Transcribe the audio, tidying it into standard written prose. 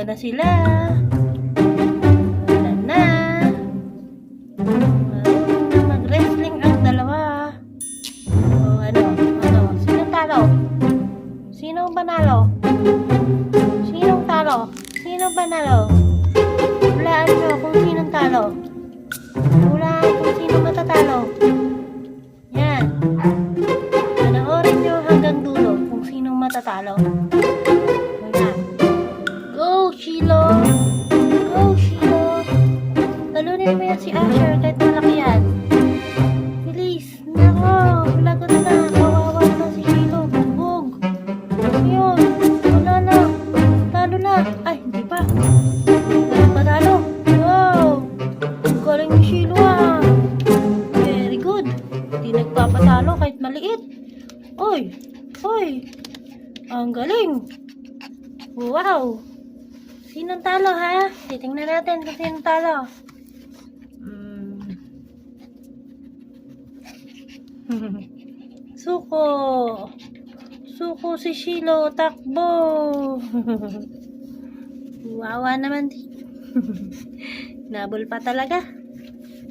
na sila. Wala na. Marunong na mag-wrestling ang dalawa. O ano? Sinong talo? Sinong panalo? Sinong talo? Sinong panalo? Hulaan nyo kung sinong talo. Hulaan kung sinong matatalo. Yan. Panoorin nyo hanggang dulo kung sinong matatalo. Yan. Go, Shilo! Go, Shilo! Talunin mo yan si Asher kahit malaki yan. Bilis! Nako! Lagot na! Kawawa na si Shilo. Bugbog! Yun! Wala na! Talo na! Ay, hindi pa! Patalo! Wow! Ang galing ni Shilo ah! Very good! Hindi nagpapatalo kahit maliit. Oy! Oy! Ang galing! Wow! Sinong talo ha? Titingnan natin kung sinong talo. Suko! Suko si Shilo! Takbo! Wawa naman. Nabol pa talaga.